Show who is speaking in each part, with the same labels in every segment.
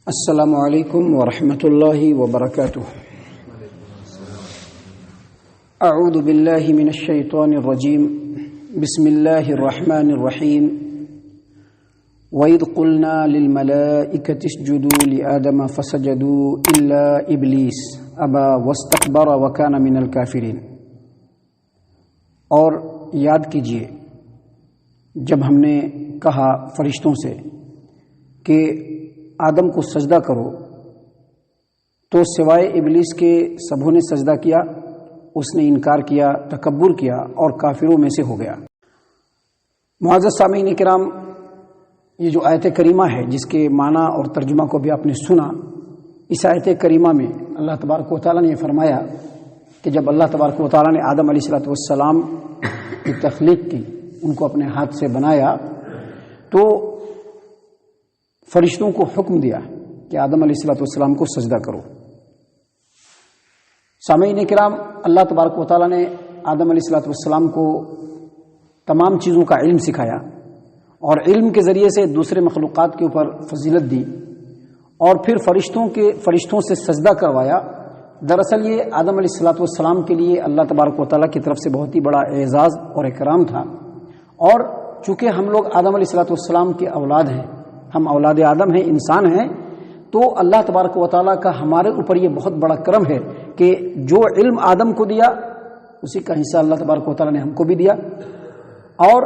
Speaker 1: السلام علیکم ورحمۃ اللہ وبرکاتہ۔ اعوذ باللہ من الشیطان الرجیم، بسم اللہ الرحمن الرحیم۔ وَإِذْ قُلْنَا لِلْمَلَائِكَةِ اسْجُدُوا لِآدَمَ فَسَجَدُوا إِلَّا إِبْلِيسَ أَبَى وَاسْتَكْبَرَ وَكَانَ مِنَ الْكَافِرِينَ۔ اور یاد کیجئے جب ہم نے کہا فرشتوں سے کہ آدم کو سجدہ کرو تو سوائے ابلیس کے سبوں نے سجدہ کیا، اس نے انکار کیا، تکبر کیا اور کافروں میں سے ہو گیا۔ معزز سامعین کرام، یہ جو آیت کریمہ ہے جس کے معنی اور ترجمہ کو بھی آپ نے سنا، اس آیت کریمہ میں اللہ تبارک و تعالیٰ نے یہ فرمایا کہ جب اللہ تبارک و تعالیٰ نے آدم علیہ السلام کی تخلیق کی، ان کو اپنے ہاتھ سے بنایا، تو فرشتوں کو حکم دیا کہ آدم علیہ السلام کو سجدہ کرو۔ سامعین کرام، اللہ تبارک و تعالیٰ نے آدم علیہ السلام کو تمام چیزوں کا علم سکھایا اور علم کے ذریعے سے دوسرے مخلوقات کے اوپر فضیلت دی اور پھر فرشتوں سے سجدہ کروایا۔ دراصل یہ آدم علیہ السلام کے لیے اللہ تبارک و تعالیٰ کی طرف سے بہت ہی بڑا اعزاز اور اکرام تھا، اور چونکہ ہم لوگ آدم علیہ السلام کے اولاد ہیں، ہم اولاد آدم ہیں، انسان ہیں، تو اللہ تبارک و تعالیٰ کا ہمارے اوپر یہ بہت بڑا کرم ہے کہ جو علم آدم کو دیا اسی کا حصہ اللہ تبارک و تعالیٰ نے ہم کو بھی دیا، اور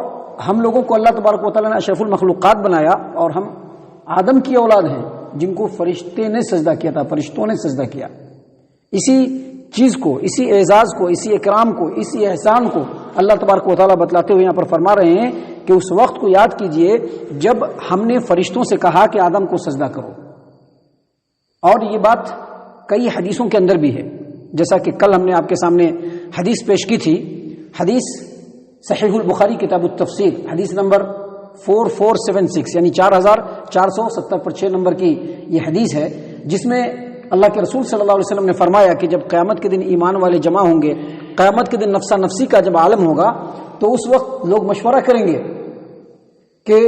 Speaker 1: ہم لوگوں کو اللہ تبارک و تعالیٰ نے اشرف المخلوقات بنایا، اور ہم آدم کی اولاد ہیں جن کو فرشتے نے سجدہ کیا تھا، فرشتوں نے سجدہ کیا۔ اسی چیز کو، اسی اعزاز کو، اسی اکرام کو، اسی احسان کو اللہ تبارک و تعالیٰ بتلاتے ہوئے یہاں پر فرما رہے ہیں کہ اس وقت کو یاد کیجئے جب ہم نے فرشتوں سے کہا کہ آدم کو سجدہ کرو۔ اور یہ بات کئی حدیثوں کے اندر بھی ہے، جیسا کہ کل ہم نے آپ کے سامنے حدیث پیش کی تھی، حدیث صحیح البخاری کتاب التفسیر، حدیث نمبر 4476 یعنی 4470 پر 6 نمبر کی یہ حدیث ہے، جس میں اللہ کے رسول صلی اللہ علیہ وسلم نے فرمایا کہ جب قیامت کے دن ایمان والے جمع ہوں گے، قیامت کے دن نفسا نفسی کا جب عالم ہوگا، تو اس وقت لوگ مشورہ کریں گے کہ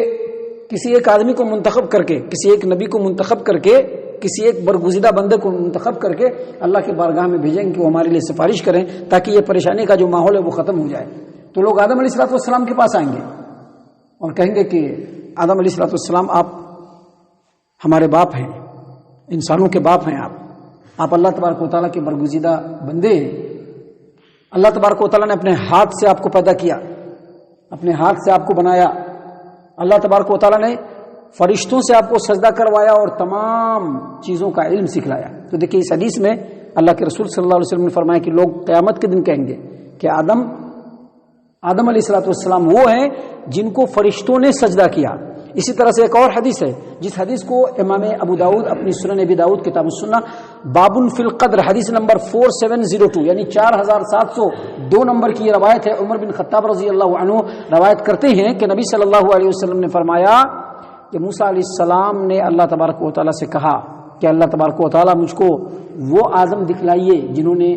Speaker 1: کسی ایک آدمی کو منتخب کر کے، کسی ایک نبی کو منتخب کر کے، کسی ایک برگزیدہ بندے کو منتخب کر کے اللہ کی بارگاہ میں بھیجیں گے کہ وہ ہمارے لیے سفارش کریں تاکہ یہ پریشانی کا جو ماحول ہے وہ ختم ہو جائے۔ تو لوگ آدم علیہ السلام کے پاس آئیں گے اور کہیں گے کہ آدم علیہ السلام، آپ ہمارے باپ ہیں، انسانوں کے باپ ہیں، آپ اللہ تبارک و تعالیٰ کے برگزیدہ بندے ہیں، اللہ تبارک و تعالیٰ نے اپنے ہاتھ سے آپ کو پیدا کیا، اپنے ہاتھ سے آپ کو بنایا، اللہ تبارک و تعالیٰ نے فرشتوں سے آپ کو سجدہ کروایا اور تمام چیزوں کا علم سکھلایا۔ تو دیکھیے اس حدیث میں اللہ کے رسول صلی اللہ علیہ وسلم نے فرمایا کہ لوگ قیامت کے دن کہیں گے کہ آدم علیہ السلام وہ ہیں جن کو فرشتوں نے سجدہ کیا۔ اسی طرح سے ایک اور حدیث ہے جس حدیث کو امام ابو داؤد اپنی سنن ابی داؤد کتاب السنہ باب فی القدر حدیث نمبر 4702 یعنی 4702 نمبر کی یہ روایت ہے، عمر بن خطاب رضی اللہ عنہ روایت کرتے ہیں کہ نبی صلی اللہ علیہ وسلم نے فرمایا کہ موسیٰ علیہ السلام نے اللہ تبارک و تعالیٰ سے کہا کہ اللہ تبارک و تعالیٰ مجھ کو وہ آدم دکھلائیے جنہوں نے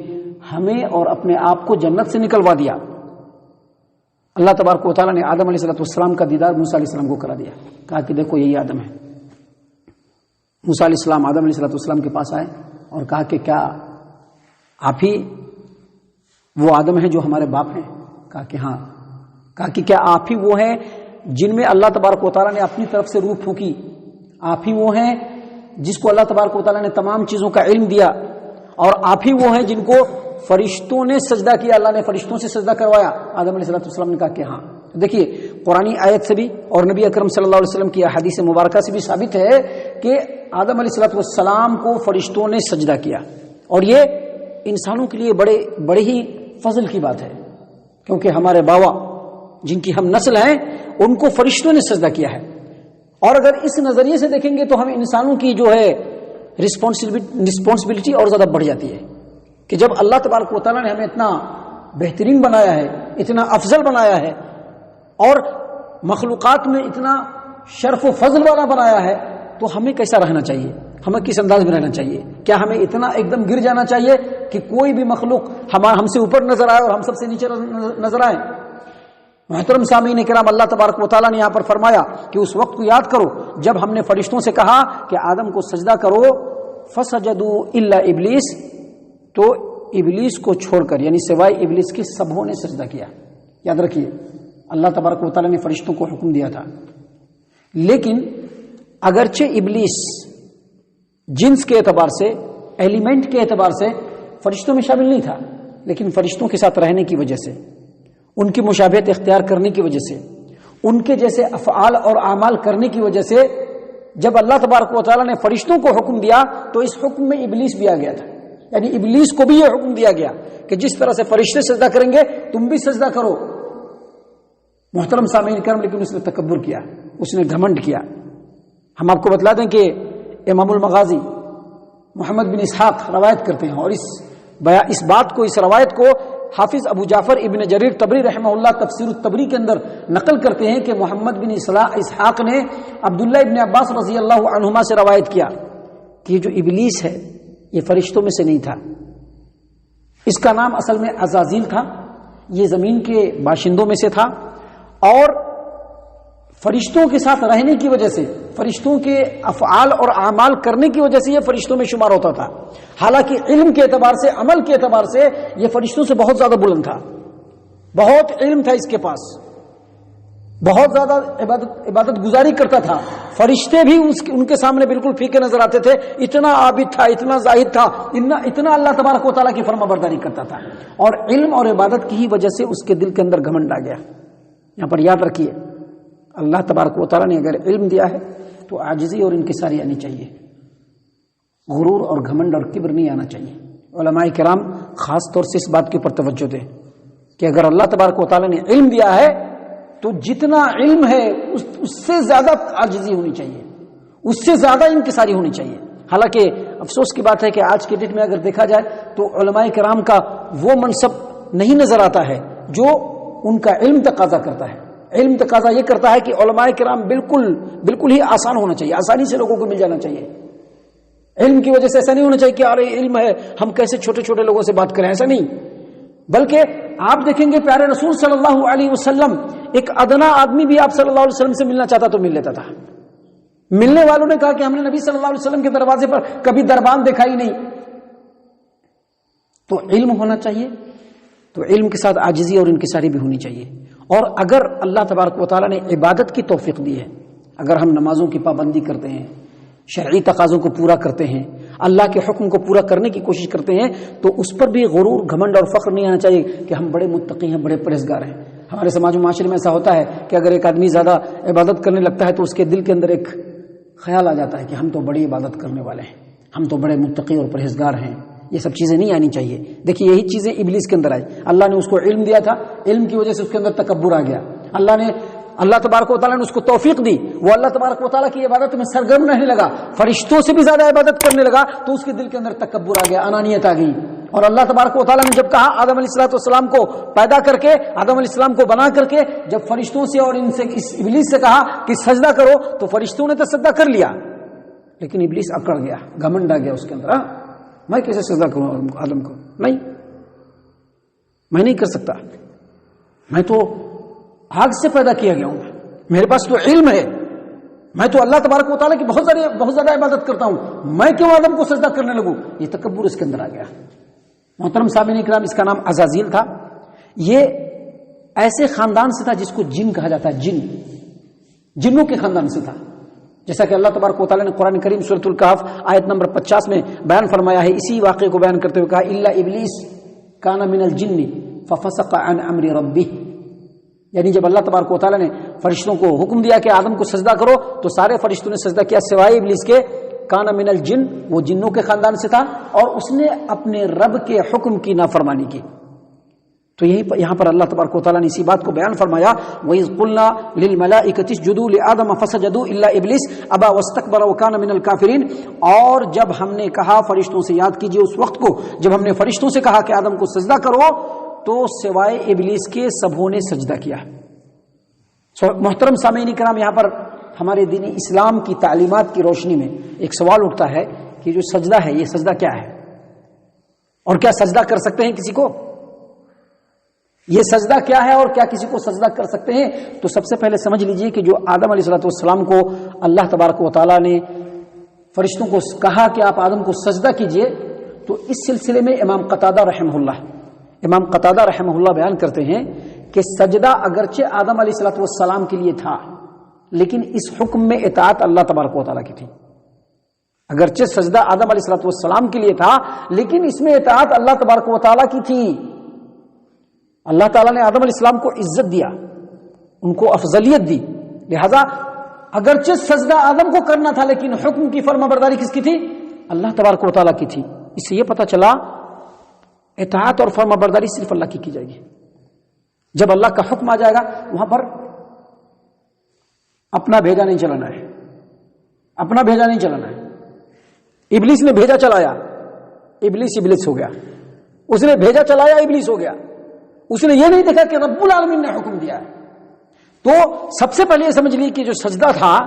Speaker 1: ہمیں اور اپنے آپ کو جنت سے نکلوا دیا۔ اللہ تبارک و تعالیٰ نے آدم علیہ السلام کا دیدار موسیٰ علیہ السلام کو کرا دیا، کہا کہ دیکھو یہی آدم ہے۔ موسیٰ علیہ السلام آدم علیہ السلام کے پاس آئے اور کہا کہ کیا آپ ہی وہ آدم ہیں جو ہمارے باپ ہیں؟ کہا کہ ہاں۔ کہا کہ کیا آپ ہی وہ ہیں جن میں اللہ تبارک و تعالیٰ نے اپنی طرف سے روح پھونکی؟ آپ ہی وہ ہیں جس کو اللہ تبارک و تعالیٰ نے تمام چیزوں کا علم دیا؟ اور آپ ہی وہ ہیں جن کو فرشتوں نے سجدہ کیا، اللہ نے فرشتوں سے سجدہ کروایا؟ آدم علیہ السلام نے کہا کہ ہاں۔ دیکھیے قرآنی آیت سے بھی اور نبی اکرم صلی اللہ علیہ وسلم کی حدیث مبارکہ سے بھی ثابت ہے کہ آدم علیہ السلام کو فرشتوں نے سجدہ کیا، اور یہ انسانوں کے لیے بڑے ہی فضل کی بات ہے، کیونکہ ہمارے باوا جن کی ہم نسل ہیں ان کو فرشتوں نے سجدہ کیا ہے۔ اور اگر اس نظریے سے دیکھیں گے تو ہم انسانوں کی جو ہے رسپانسبلٹی اور زیادہ بڑھ جاتی ہے کہ جب اللہ تبارک و تعالیٰ نے ہمیں اتنا بہترین بنایا ہے، اتنا افضل بنایا ہے، اور مخلوقات میں اتنا شرف و فضل والا بنایا ہے، تو ہمیں کیسا رہنا چاہیے؟ ہمیں کس انداز میں رہنا چاہیے؟ کیا ہمیں اتنا ایک دم گر جانا چاہیے کہ کوئی بھی مخلوق ہم سے اوپر نظر آئے اور ہم سب سے نیچے نظر آئے؟ محترم سامعین کرام، اللہ تبارک و تعالیٰ نے یہاں پر فرمایا کہ اس وقت کو یاد کرو جب ہم نے فرشتوں سے کہا کہ آدم کو سجدہ کرو، فسجدوا الا ابلیس، تو ابلیس کو چھوڑ کر یعنی سوائے ابلیس کے سبوں نے سجدہ کیا۔ یاد رکھیے اللہ تبارک و تعالیٰ نے فرشتوں کو حکم دیا تھا، لیکن اگرچہ ابلیس جنس کے اعتبار سے، ایلیمنٹ کے اعتبار سے فرشتوں میں شامل نہیں تھا، لیکن فرشتوں کے ساتھ رہنے کی وجہ سے، ان کی مشابہت اختیار کرنے کی وجہ سے، ان کے جیسے افعال اور اعمال کرنے کی وجہ سے، جب اللہ تبارک و تعالیٰ نے فرشتوں کو حکم دیا تو اس حکم میں ابلیس بھی آ گیا تھا، یعنی ابلیس کو بھی یہ حکم دیا گیا کہ جس طرح سے فرشتے سجدہ کریں گے تم بھی سجدہ کرو۔ محترم سامعین کرم، لیکن اس نے تکبر کیا، اس نے گھمنڈ کیا۔ ہم آپ کو بتلا دیں کہ امام المغازی محمد بن اسحاق روایت کرتے ہیں، اور اس بات کو، اس روایت کو حافظ ابو جعفر ابن جریر طبری رحمہ اللہ تفسیر الطبری کے اندر نقل کرتے ہیں کہ محمد بن اسحاق نے عبداللہ ابن عباس رضی اللہ عنہما سے روایت کیا کہ یہ جو ابلیس ہے یہ فرشتوں میں سے نہیں تھا، اس کا نام اصل میں عزازیل تھا، یہ زمین کے باشندوں میں سے تھا، اور فرشتوں کے ساتھ رہنے کی وجہ سے، فرشتوں کے افعال اور اعمال کرنے کی وجہ سے یہ فرشتوں میں شمار ہوتا تھا۔ حالانکہ علم کے اعتبار سے، عمل کے اعتبار سے یہ فرشتوں سے بہت زیادہ بلند تھا، بہت علم تھا اس کے پاس، بہت زیادہ عبادت گزاری کرتا تھا، فرشتے بھی ان کے سامنے بالکل پھیکے نظر آتے تھے، اتنا عابد تھا، اتنا زاہد تھا، اتنا اللہ تبارک و تعالیٰ کی فرما برداری کرتا تھا، اور علم اور عبادت کی ہی وجہ سے اس کے دل کے اندر گھمنڈ آ گیا۔ یہاں پر یاد رکھیے اللہ تبارک و تعالیٰ نے اگر علم دیا ہے تو عاجزی اور انکساری آنی چاہیے، غرور اور گھمنڈ اور کبر نہیں آنا چاہیے۔ علماء کرام خاص طور سے اس بات کے اوپر توجہ دیں کہ اگر اللہ تبارک و تعالیٰ نے علم دیا ہے تو جتنا علم ہے اس سے زیادہ عاجزی ہونی چاہیے، اس سے زیادہ انکساری ہونی چاہیے۔ حالانکہ افسوس کی بات ہے کہ آج کے ڈیٹ میں اگر دیکھا جائے تو علماء کرام کا وہ منصب نہیں نظر آتا ہے جو ان کا علم تقاضا کرتا ہے۔ علم تقاضا یہ کرتا ہے کہ علماء کرام بالکل ہی آسان ہونا چاہیے، آسانی سے لوگوں کو مل جانا چاہیے۔ علم کی وجہ سے ایسا نہیں ہونا چاہیے کہ ارے علم ہے ہم کیسے چھوٹے چھوٹے لوگوں سے بات کریں، ایسا نہیں، بلکہ آپ دیکھیں گے پیارے رسول صلی اللہ علیہ وسلم، ایک ادنا آدمی بھی آپ صلی اللہ علیہ وسلم سے ملنا چاہتا تو مل لیتا تھا۔ ملنے والوں نے کہا کہ ہم نے نبی صلی اللہ علیہ وسلم کے دروازے پر کبھی دربان دیکھا ہی نہیں۔ تو علم ہونا چاہیے، تو علم کے ساتھ عاجزی اور انکساری بھی ہونی چاہیے۔ اور اگر اللہ تبارک و تعالیٰ نے عبادت کی توفیق دی ہے، اگر ہم نمازوں کی پابندی کرتے ہیں، شرعی تقاضوں کو پورا کرتے ہیں، اللہ کے حکم کو پورا کرنے کی کوشش کرتے ہیں، تو اس پر بھی غرور، گھمنڈ اور فخر نہیں آنا چاہیے کہ ہم بڑے متقی ہیں، بڑے پرہیزگار ہیں۔ ہمارے سماج و معاشرے میں ایسا ہوتا ہے کہ اگر ایک آدمی زیادہ عبادت کرنے لگتا ہے تو اس کے دل کے اندر ایک خیال آ جاتا ہے کہ ہم تو بڑی عبادت کرنے والے ہیں، ہم تو بڑے متقی اور پرہیزگار ہیں۔ یہ سب چیزیں نہیں آنی چاہیے۔ دیکھیے یہی چیزیں ابلیس کے اندر آئی، اللہ نے اس کو علم دیا تھا، علم کی وجہ سے اس کے اندر تکبر آ گیا، اللہ تبارک و تعالیٰ نے اس کو توفیق دی، وہ اللہ تبارک و تعالیٰ کی عبادت میں سرگرم رہنے لگا، فرشتوں سے بھی زیادہ عبادت کرنے لگا، تو اس کے دل کے اندر تکبر آ گیا، انانیت آ گئی۔ اور اللہ تبارک و تعالیٰ نے جب کہا آدم علیہ السلام کو پیدا کر کے، آدم علیہ السلام کو بنا کر کے، جب فرشتوں سے اور ان سے اس ابلیس سے کہا کہ سجدہ کرو، تو فرشتوں نے تو سجدہ کر لیا، لیکن ابلیس اکڑ گیا، گھمنڈ آ گیا اس کے اندر، میں کیسے سجدہ کروں آدم کو؟ نہیں، میں نہیں کر سکتا، میں تو آگ سے پیدا کیا گیا ہوں، میرے پاس تو علم ہے، میں تو اللہ تبارک و تعالیٰ کی بہت زیادہ عبادت کرتا ہوں، میں کیوں آدم کو سجدہ کرنے لگوں؟ یہ تکبر اس کے اندر آ گیا۔ محترم سامعین کرام، اس کا نام عزازیل تھا، یہ ایسے خاندان سے تھا جس کو جن کہا جاتا ہے، جنوں کے خاندان سے تھا، جیسا کہ اللہ تبارک و تعالیٰ نے قرآن کریم سورۃ الکہف آیت نمبر 50 میں بیان فرمایا ہے، اسی واقعے کو بیان کرتے ہوئے کہا الا ابلیس کان من الجن ففسق عن امر ربہ، یعنی جب اللہ تبارک و تعالیٰ نے فرشتوں کو حکم دیا کہ آدم کو سجدہ کرو تو سارے فرشتوں نے سجدہ کیا سوائے ابلیس کے، کان من الجن، وہ جنوں کے خاندان سے تھا اور اس نے اپنے رب کے حکم کی نافرمانی کی۔ تو یہاں پر اللہ تبارک و تعالیٰ نے اسی بات کو بیان فرمایا، وَإِذْ قُلْنَا لِلْمَلَائِكَةِ اسْجُدُوا لِآدَمَ فَسَجَدُوا إِلَّا إِبْلِيسَ أَبَى وَاسْتَكْبَرَ وَكَانَ مِنَ الْكَافِرِينَ، اور جب ہم نے کہا فرشتوں سے، یاد کیجئے اس وقت کو جب ہم نے فرشتوں سے کہا کہ آدم کو سجدہ کرو تو سوائے ابلیس کے سبوں نے سجدہ کیا۔ محترم سامعین کرام، یہاں پر ہمارے دین اسلام کی تعلیمات کی روشنی میں ایک سوال اٹھتا ہے کہ جو سجدہ ہے، یہ سجدہ کیا ہے، اور کیا سجدہ کر سکتے ہیں کسی کو؟ یہ سجدہ کیا ہے اور کیا کسی کو سجدہ کر سکتے ہیں؟ تو سب سے پہلے سمجھ لیجئے کہ جو آدم علیہ السلام کو اللہ تبارک و تعالیٰ نے فرشتوں کو کہا کہ آپ آدم کو سجدہ کیجئے، تو اس سلسلے میں امام قتادہ رحمہ اللہ بیان کرتے ہیں کہ سجدہ اگرچہ آدم علیہ السلام کے لیے تھا، لیکن اس حکم میں اطاعت اللہ تبارک و تعالیٰ کی تھی۔ اگرچہ سجدہ آدم علیہ السلام کے لیے تھا، لیکن اس میں اطاعت اللہ تبارک و تعالیٰ کی تھی۔ اللہ تعالیٰ نے آدم علیہ السلام کو عزت دیا، ان کو افضلیت دی، لہذا اگرچہ سجدہ آدم کو کرنا تھا، لیکن حکم کی فرما برداری کس کی تھی؟ اللہ تبارک و تعالیٰ کی تھی۔ اس سے یہ پتہ چلا اطاعت اور فرما برداری صرف اللہ کی جائے گی۔ جب اللہ کا حکم آ جائے گا وہاں پر اپنا بھیجا نہیں چلانا ہے، اپنا بھیجا نہیں چلانا ہے۔ ابلیس نے بھیجا چلایا، ابلیس ہو گیا، اس نے بھیجا چلایا، ابلیس ہو گیا۔ اس نے یہ نہیں دیکھا کہ رب العالمین نے حکم دیا ہے۔ تو سب سے پہلے یہ سمجھ لی کہ جو سجدہ تھا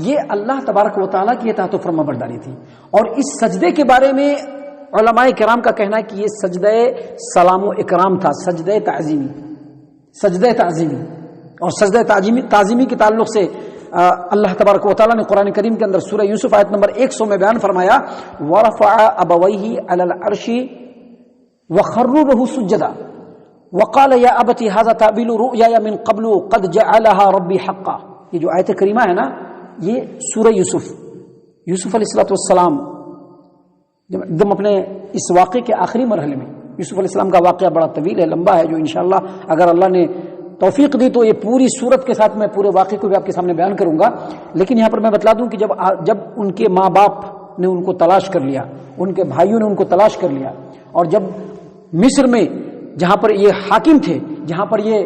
Speaker 1: یہ اللہ تبارک و تعالیٰ کی اطاعت و فرما برداری تھی۔ اور اس سجدے کے بارے میں علماء کرام کا کہنا ہے کہ یہ سجدہ سلام و اکرام تھا، سجدہ تعظیمی۔ اور سجدہ تعظیمی کے تعلق سے اللہ تبارک و تعالیٰ نے قرآن کریم کے اندر سورہ یوسف آیت نمبر 100 میں بیان فرمایا، وَرَفَعَ أَبَوَيْهِ عَلَى الْعَرْشِ وَخَرُّوا لَهُ سُجَّدًا وَقَالَ يَا أَبَتِ هَذَا تَأْوِيلُ رُؤْيَايَ مِن قَبْلُ قَدْ جَعَلَهَا رَبِّي حَقًّا۔ یہ جو آیت کریمہ ہے نا، یہ سورہ یوسف علیہ السلام ایک دم اپنے اس واقعے کے آخری مرحلے میں، یوسف علیہ السلام کا واقعہ بڑا طویل ہے، لمبا ہے، جو انشاءاللہ اگر اللہ نے توفیق دی تو یہ پوری صورت کے ساتھ میں پورے واقعے کو بھی آپ کے سامنے بیان کروں گا۔ لیکن یہاں پر میں بتلا دوں کہ جب ان کے ماں باپ نے ان کو تلاش کر لیا، ان کے بھائیوں نے ان کو تلاش کر لیا، اور جب مصر میں جہاں پر یہ حاکم تھے، جہاں پر یہ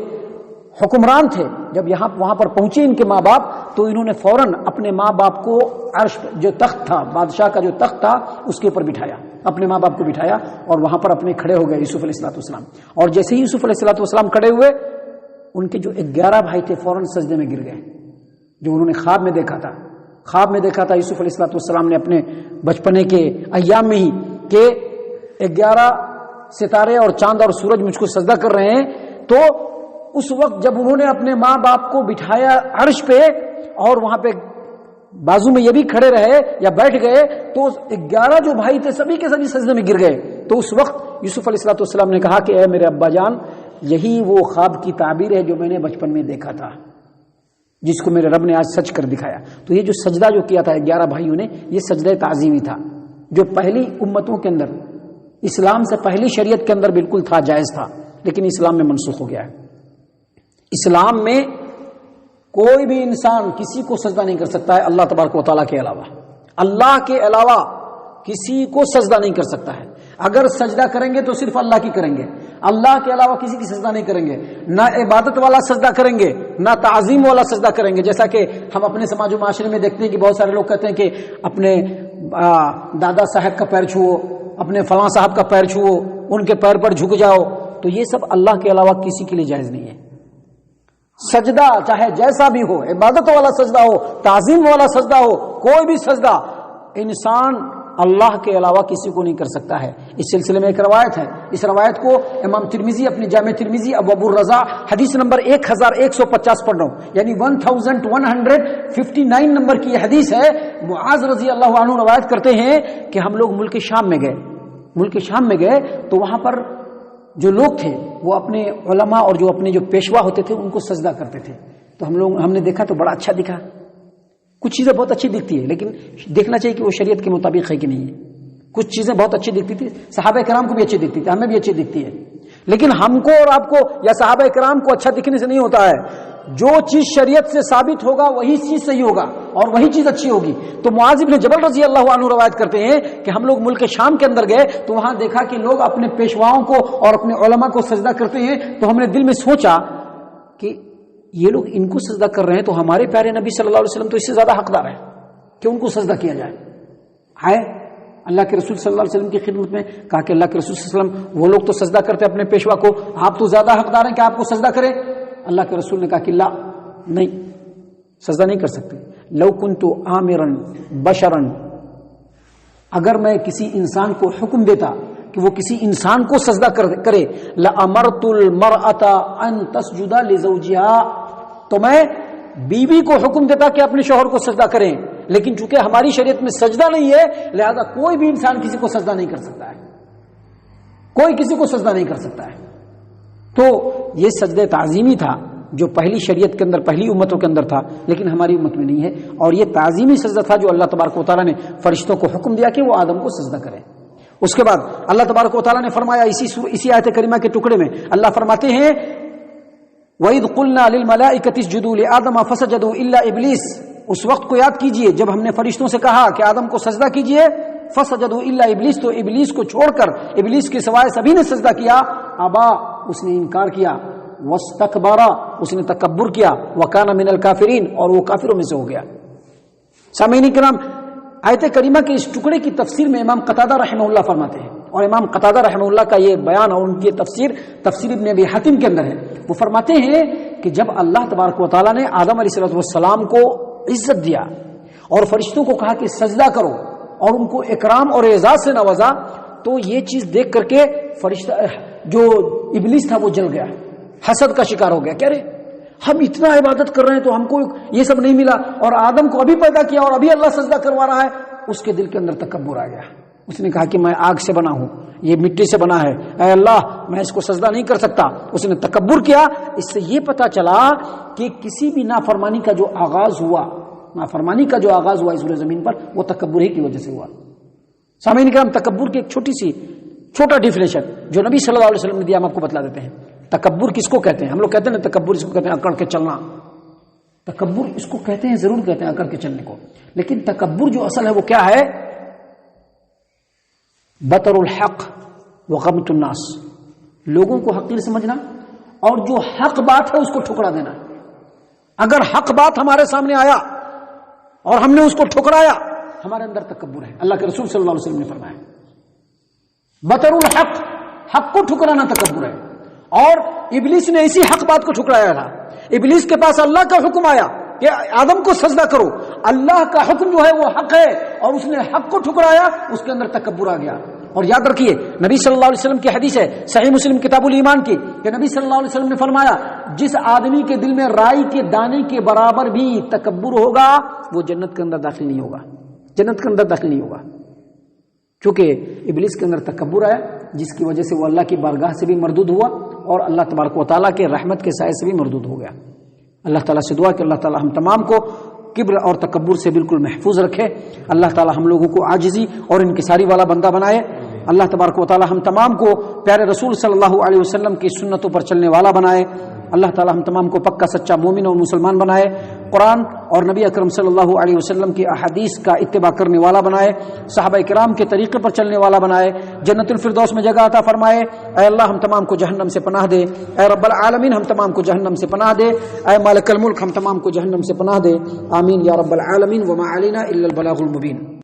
Speaker 1: حکمران تھے، جب وہاں پر پہنچے ان کے ماں باپ، تو انہوں نے فوراً اپنے ماں باپ کو عرش جو تخت تھا، بادشاہ کا جو تخت تھا، اس کے اوپر بٹھایا، اپنے ماں باپ کو بٹھایا، اور وہاں پر اپنے کھڑے ہو گئے یوسف علیہ السلام۔ اور جیسے ہی یوسف علیہ السلام کھڑے ہوئے، ان کے جو 11 بھائی تھے فوراً سجدے میں گر گئے، جو انہوں نے خواب میں دیکھا تھا یوسف علیہ السلام نے اپنے بچپنے کے ایام میں ہی، کہ 11 ستارے اور چاند اور سورج مجھ کو سجدہ کر رہے ہیں۔ تو اس وقت جب انہوں نے اپنے ماں باپ کو بٹھایا عرش پہ، اور وہاں پہ بازو میں یہ بھی کھڑے رہے یا بیٹھ گئے، تو 11 جو بھائی تھے سبھی کے سبھی سجدے میں گر گئے۔ تو اس وقت یوسف علیہ السلام نے کہا کہ اے میرے ابا جان، یہی وہ خواب کی تعبیر ہے جو میں نے بچپن میں دیکھا تھا، جس کو میرے رب نے آج سچ کر دکھایا۔ تو یہ جو سجدہ جو کیا تھا 11 بھائیوں نے، یہ سجدہ تعظیمی تھا، جو پہلی امتوں کے اندر، اسلام سے پہلی شریعت کے اندر بالکل تھا، جائز تھا، لیکن اسلام میں منسوخ ہو گیا ہے۔ اسلام میں کوئی بھی انسان کسی کو سجدہ نہیں کر سکتا ہے اللہ تبارک و تعالیٰ کے علاوہ، اللہ کے علاوہ کسی کو سجدہ نہیں کر سکتا ہے۔ اگر سجدہ کریں گے تو صرف اللہ کی کریں گے، اللہ کے علاوہ کسی کی سجدہ نہیں کریں گے، نہ عبادت والا سجدہ کریں گے، نہ تعظیم والا سجدہ کریں گے۔ جیسا کہ ہم اپنے سماج و معاشرے میں دیکھتے ہیں کہ بہت سارے لوگ کہتے ہیں کہ اپنے دادا صاحب کا پیر چھوؤ، اپنے فلاں صاحب کا پیر چھوؤ، ان کے پیر پر جھک جاؤ، تو یہ سب اللہ کے علاوہ کسی کے لیے جائز نہیں ہے۔ سجدہ چاہے جیسا بھی ہو، عبادت والا سجدہ ہو، تعظیم والا سجدہ ہو، کوئی بھی سجدہ انسان اللہ کے علاوہ کسی کو نہیں کر سکتا ہے۔ اس سلسلے میں ایک روایت ہے، اس روایت کو امام ترمذی اپنی جامع ترمذی ابواب الرضا حدیث نمبر 1150 پڑھ رہا ہوں، یعنی 1159 نمبر کی یہ حدیث ہے۔ معاذ رضی اللہ عنہ روایت کرتے ہیں کہ ہم لوگ ملک شام میں گئے تو وہاں پر جو لوگ تھے وہ اپنے علماء اور جو اپنے جو پیشوا ہوتے تھے ان کو سجدہ کرتے تھے۔ تو ہم نے دیکھا تو بڑا اچھا دکھا، کچھ چیزیں بہت اچھی دکھتی ہے، لیکن دیکھنا چاہیے کہ وہ شریعت کے مطابق ہے کہ نہیں ہے۔ کچھ چیزیں بہت اچھی دکھتی تھی، صحابہ کرام کو بھی اچھی دکھتی تھی، ہمیں بھی اچھی دکھتی ہے، لیکن ہم کو اور آپ کو یا صحابہ کرام کو اچھا دکھنے سے نہیں ہوتا ہے۔ جو چیز شریعت سے ثابت ہوگا وہی چیز صحیح ہوگا اور وہی چیز اچھی ہوگی۔ تو معاذ بن جبل رضی اللہ عنہ روایت کرتے ہیں کہ ہم لوگ ملک شام کے اندر گئے تو وہاں دیکھا کہ لوگ اپنے پیشواؤں کو اور اپنے علماء کو سجدہ کرتے ہیں۔ تو ہم نے دل میں سوچا کہ یہ لوگ ان کو سجدہ کر رہے ہیں تو ہمارے پیارے نبی صلی اللہ علیہ وسلم تو اس سے زیادہ حقدار ہے کہ ان کو سجدہ کیا جائے۔ آئے اللہ کے رسول صلی اللہ علیہ وسلم کی خدمت میں، کہا کہ اللہ کے رسول صلی اللہ علیہ وسلم وہ لوگ تو سجدہ کرتے اپنے پیشوا کو، آپ تو زیادہ حقدار ہیں کہ آپ کو سجدہ کریں۔ اللہ کے رسول نے کہا کہ لا، نہیں، سجدہ نہیں کر سکتے۔ لو کنت آمرا بشرا، اگر میں کسی انسان کو حکم دیتا کہ وہ کسی انسان کو سجدہ کرے، لَأَمَرْتُ الْمَرْأَةَ أَن تَسْجُدَ لِزَوْجِهَا، تو میں بیوی کو حکم دیتا کہ اپنے شوہر کو سجدہ کریں، لیکن چونکہ ہماری شریعت میں سجدہ نہیں ہے لہذا کوئی بھی انسان کسی کو سجدہ نہیں کر سکتا ہے، کوئی کسی کو سجدہ نہیں کر سکتا ہے۔ تو یہ سجدہ تعظیمی تھا جو پہلی شریعت کے اندر، پہلی امتوں کے اندر تھا، لیکن ہماری امت میں نہیں ہے، اور یہ تعظیمی سجدہ تھا جو اللہ تبارک و تعالیٰ نے فرشتوں کو حکم دیا کہ وہ آدم کو سجدہ کریں۔ اس کے بعد اللہ تبارک و تعالیٰ نے فرمایا اسی آیت کریمہ کے ٹکڑے میں اللہ فرماتے ہیں وَإِذْ قُلْنَا لِلْمَلَائِكَةِ اسْجُدُوا لِآدَمَ فَسَجَدُوا إِلَّا إِبْلِيسَ، اس وقت کو یاد کیجئے جب ہم نے فرشتوں سے کہا کہ آدم کو سجدہ کیجئے، فَسَجَدُوا إِلَّا إِبْلِيسَ، تو ابلیس کو چھوڑ کر، ابلیس کے سوائے سبھی نے سجدہ کیا، ابا، اس نے انکار کیا، وَاسْتَكْبَرَ، اس نے تکبر کیا، وَكَانَ مِنَ الْكَافِرِينَ، اور وہ کافروں میں سے ہو گیا۔ سامعین کرام، آیت کریمہ کے اس ٹکڑے کی تفسیر میں امام قتادہ رحمہ اللہ فرماتے ہیں، اور امام قتادہ رحمہ اللہ کا یہ بیان اور ان کی تفسیر ابن ابی حاتم کے اندر ہے، وہ فرماتے ہیں کہ جب اللہ تبارک و تعالیٰ نے آدم علیہ السلام کو عزت دیا اور فرشتوں کو کہا کہ سجدہ کرو اور ان کو اکرام اور اعزاز سے نوازا، تو یہ چیز دیکھ کر کے فرشتہ جو ابلیس تھا وہ جل گیا، حسد کا شکار ہو گیا، کہہ رہے ہم اتنا عبادت کر رہے ہیں تو ہم کو یہ سب نہیں ملا، اور آدم کو ابھی پیدا کیا اور ابھی اللہ سجدہ کروا رہا ہے۔ اس کے دل کے اندر تکبر آ گیا، اس نے کہا کہ میں آگ سے بنا ہوں، یہ مٹی سے بنا ہے، اے اللہ میں اس کو سجدہ نہیں کر سکتا، اس نے تکبر کیا۔ اس سے یہ پتا چلا کہ کسی بھی نافرمانی کا جو آغاز ہوا، نافرمانی کا جو آغاز ہوا اس زمین پر، وہ تکبر ہی کی وجہ سے ہوا۔ سامعین کرام، تکبر کی ایک چھوٹا ڈیفینیشن جو نبی صلی اللہ علیہ وسلم نے دیا ہم آپ کو بتلا دیتے ہیں۔ تکبر کس کو کہتے ہیں؟ ہم لوگ کہتے ہیں نا تکبر اس کو کہتے ہیں اکڑ کے چلنا، تکبر اس کو کہتے ہیں، ضرور کہتے ہیں اکڑ کے چلنے کو، لیکن تکبر جو اصل ہے وہ کیا ہے؟ بطر الحق وغمط الناس، لوگوں کو حقیر سمجھنا اور جو حق بات ہے اس کو ٹھکرا دینا۔ اگر حق بات ہمارے سامنے آیا اور ہم نے اس کو ٹھکرایا، ہمارے اندر تکبر ہے۔ اللہ کے رسول صلی اللہ علیہ وسلم نے فرمایا بطر الحق، حق کو ٹھکرانا تکبر ہے۔ اور ابلیس نے اسی حق بات کو ٹھکرایا تھا۔ ابلیس کے پاس اللہ کا حکم آیا کہ آدم کو سجدہ کرو، اللہ کا حکم جو ہے وہ حق ہے، اور اس نے حق کو ٹھکرایا، اس کے اندر تکبر آ گیا۔ اور یاد رکھیے نبی صلی اللہ علیہ وسلم کی حدیث ہے صحیح مسلم کتاب الایمان کی، کہ نبی صلی اللہ علیہ وسلم نے فرمایا جس آدمی کے دل میں رائی کے دانے کے برابر بھی تکبر ہوگا وہ جنت کے اندر داخل نہیں ہوگا، جنت کے اندر داخل نہیں ہوگا۔ چونکہ ابلیس کے اندر تکبر آیا جس کی وجہ سے وہ اللہ کی بارگاہ سے بھی مردود ہوا اور اللہ تبارک و تعالیٰ کے رحمت کے سائے سے بھی مردود ہو گیا۔ اللہ تعالیٰ سے دعا کہ اللہ تعالیٰ ہم تمام کو کبر اور تکبر سے بالکل محفوظ رکھے، اللہ تعالیٰ ہم لوگوں کو عاجزی اور انکساری والا بندہ بنائے، اللہ تبارک و تعالیٰ ہم تمام کو پیارے رسول صلی اللہ علیہ وسلم کی سنتوں پر چلنے والا بنائے، اللہ تعالیٰ ہم تمام کو پکا سچا مومن اور مسلمان بنائے، قرآن اور نبی اکرم صلی اللہ علیہ وسلم کی احادیث کا اتباع کرنے والا بنائے، صحابہ کرام کے طریقے پر چلنے والا بنائے، جنت الفردوس میں جگہ عطا فرمائے۔ اے اللہ ہم تمام کو جہنم سے پناہ دے، اے رب العالمین ہم تمام کو جہنم سے پناہ دے، اے مالک الملک ہم تمام کو جہنم سے پناہ دے، آمین یا رب العالمین، وما علینا الا البلاغ المبین۔